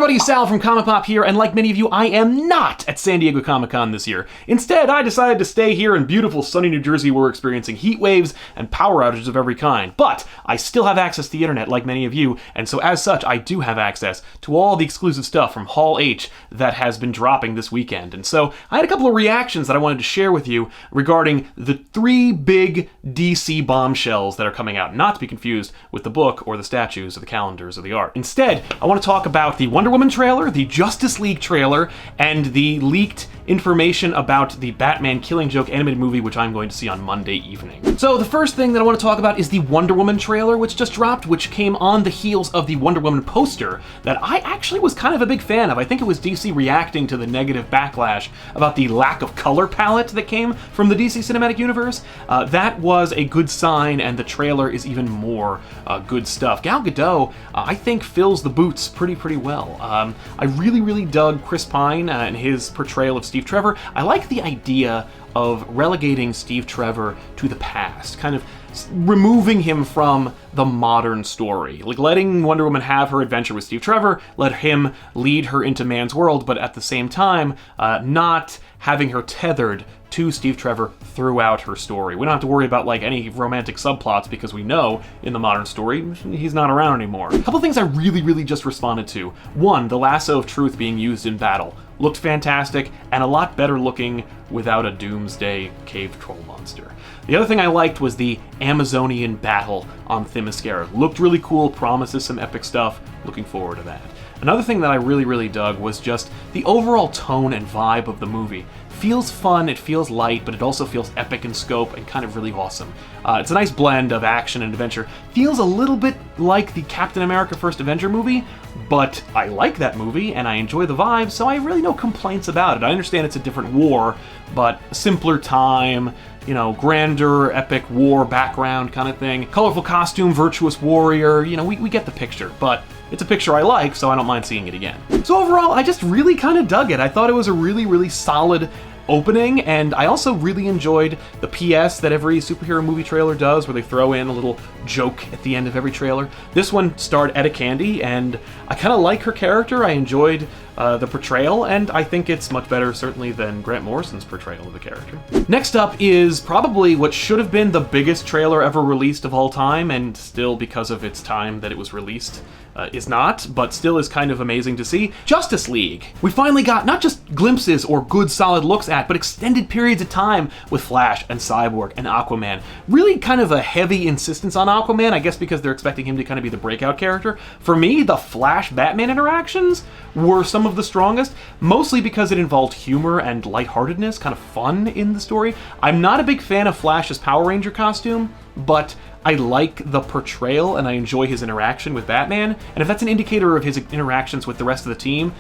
everybody, Sal from ComicPOP here, and like many of you, I am not at San Diego Comic-Con this year. Instead, I decided to stay here in beautiful sunny New Jersey where we're experiencing heat waves and power outages of every kind. But I still have access to the internet like many of you, and so as such, I do have access to all the exclusive stuff from Hall H that has been dropping this weekend. And so I had a couple of reactions that I wanted to share with you regarding the 3 big DC bombshells that are coming out, not to be confused with the book or the statues or the calendars or the art. Instead, I want to talk about the Wonder Woman trailer, the Justice League trailer, and the leaked information about the Batman Killing Joke animated movie, which I'm going to see on Monday evening. So the first thing that I want to talk about is the Wonder Woman trailer, which just dropped, which came on the heels of the Wonder Woman poster that I actually was kind of a big fan of. I think it was DC reacting to the negative backlash about the lack of color palette that came from the DC Cinematic Universe. That was a good sign, and the trailer is even more good stuff. Gal Gadot, I think, fills the boots pretty well. I really dug Chris Pine and his portrayal of Steve Trevor. I like the idea of relegating Steve Trevor to the past, kind of removing him from the modern story. Like letting Wonder Woman have her adventure with Steve Trevor, let him lead her into man's world, but at the same time, not having her tethered to Steve Trevor throughout her story. We don't have to worry about like any romantic subplots because we know in the modern story he's not around anymore. A couple things I really just responded to. One, the lasso of truth being used in battle. Looked fantastic and a lot better looking without a doomsday cave troll monster. The other thing I liked was the Amazonian battle on Themyscira. Looked really cool, promises some epic stuff. Looking forward to that. Another thing that I really dug was just the overall tone and vibe of the movie. Feels fun, it feels light, but it also feels epic in scope and kind of really awesome. It's a nice blend of action and adventure. Feels a little bit like the Captain America First Avenger movie, but I like that movie and I enjoy the vibe, so I have really no complaints about it. I understand it's a different war, but simpler time, you know, grander, epic war background kind of thing. Colorful costume, virtuous warrior, you know, we get the picture, but it's a picture I like, so I don't mind seeing it again. So overall, I just really kind of dug it. I thought it was a really solid opening, and I also really enjoyed the PS that every superhero movie trailer does, where they throw in a little joke at the end of every trailer. This one starred Etta Candy, and I kind of like her character. I enjoyed the portrayal, and I think it's much better, certainly, than Grant Morrison's portrayal of the character. Next up is probably what should have been the biggest trailer ever released of all time, and still, because of its time that it was released, is not, but still is kind of amazing to see. Justice League. We finally got not just glimpses or good solid looks at, but extended periods of time with Flash and Cyborg and Aquaman. Really kind of a heavy insistence on Aquaman, I guess because they're expecting him to kind of be the breakout character. For me, the Flash-Batman interactions were some of the strongest, mostly because it involved humor and lightheartedness, kind of fun in the story. I'm not a big fan of Flash's Power Ranger costume, but I like the portrayal and I enjoy his interaction with Batman, and if that's an indicator of his interactions with the rest of the team,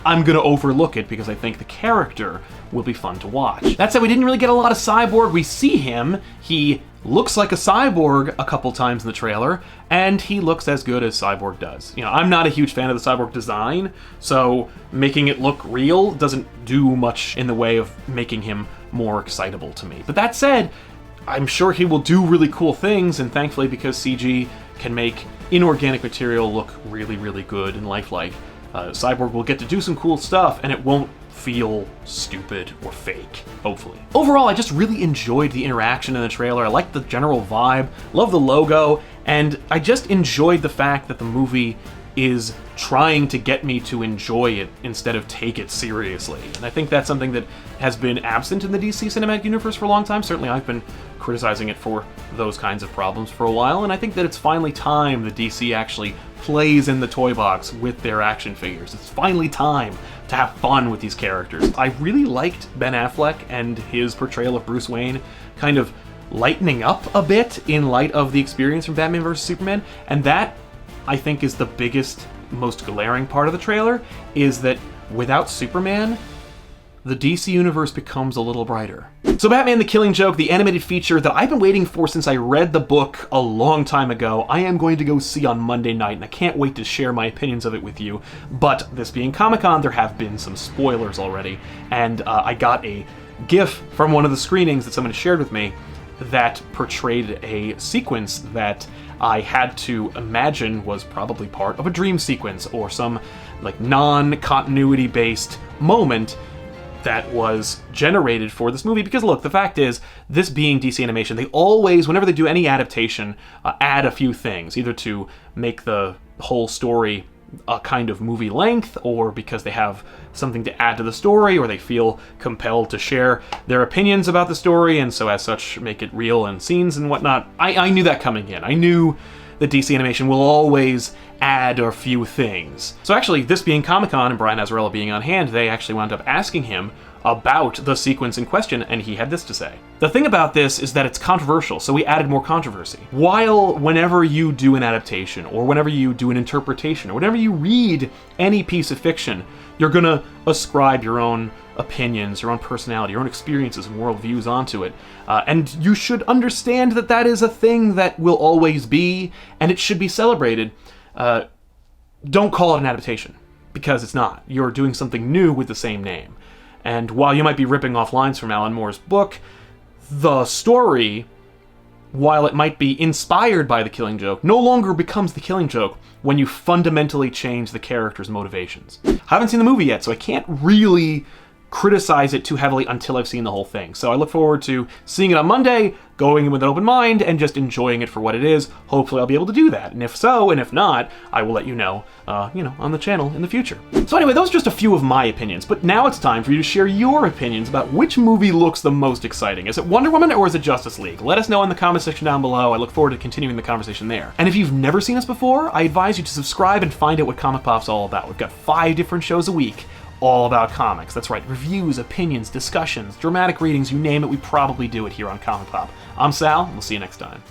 I'm gonna overlook it because I think the character will be fun to watch. That said, we didn't really get a lot of Cyborg. We see him, he looks like a cyborg a couple times in the trailer, and he looks as good as Cyborg does. You know, I'm not a huge fan of the Cyborg design, so making it look real doesn't do much in the way of making him more excitable to me. But that said, I'm sure he will do really cool things, and thankfully, because CG can make inorganic material look really good and lifelike, Cyborg will get to do some cool stuff, and it won't feel stupid or fake, hopefully. Overall, I just really enjoyed the interaction in the trailer. I liked the general vibe, love the logo, and I just enjoyed the fact that the movie is trying to get me to enjoy it instead of take it seriously. And I think that's something that has been absent in the DC Cinematic Universe for a long time. Certainly I've been criticizing it for those kinds of problems for a while, and I think that it's finally time that DC actually plays in the toy box with their action figures. It's finally time to have fun with these characters. I really liked Ben Affleck and his portrayal of Bruce Wayne kind of lightening up a bit in light of the experience from Batman vs. Superman, and that, I think, is the biggest, most glaring part of the trailer, is that without Superman, the DC universe becomes a little brighter. So Batman the Killing Joke, the animated feature that I've been waiting for since I read the book a long time ago, I am going to go see on Monday night, and I can't wait to share my opinions of it with you. But this being Comic-Con, there have been some spoilers already, and I got a GIF from one of the screenings that someone shared with me that portrayed a sequence that I had to imagine was probably part of a dream sequence or some like non-continuity based moment that was generated for this movie. Because look, the fact is, this being DC Animation, they always, whenever they do any adaptation, add a few things, either to make the whole story a kind of movie length, or because they have something to add to the story, or they feel compelled to share their opinions about the story, and so as such make it real in scenes and whatnot. I knew that coming in. I knew that DC Animation will always add a few things. So actually, this being Comic-Con and Brian Azzarello being on hand, they actually wound up asking him about the sequence in question, and he had this to say. The thing about this is that it's controversial, so we added more controversy. While whenever you do an adaptation, or whenever you do an interpretation, or whenever you read any piece of fiction, you're gonna ascribe your own opinions, your own personality, your own experiences and worldviews onto it. And you should understand that that is a thing that will always be, and it should be celebrated. Don't call it an adaptation, because it's not. You're doing something new with the same name. And while you might be ripping off lines from Alan Moore's book, the story, while it might be inspired by The Killing Joke, no longer becomes The Killing Joke when you fundamentally change the character's motivations. I haven't seen the movie yet, so I can't really criticize it too heavily until I've seen the whole thing. So I look forward to seeing it on Monday, going in with an open mind, and just enjoying it for what it is. Hopefully I'll be able to do that. And if so, and if not, I will let you know, on the channel in the future. So anyway, those are just a few of my opinions, but now it's time for you to share your opinions about which movie looks the most exciting. Is it Wonder Woman or is it Justice League? Let us know in the comment section down below. I look forward to continuing the conversation there. And if you've never seen us before, I advise you to subscribe and find out what ComicPOP's all about. We've got 5 different shows a week, all about comics. That's right, reviews, opinions, discussions, dramatic readings, you name it, we probably do it here on ComicPOP. I'm Sal, and we'll see you next time.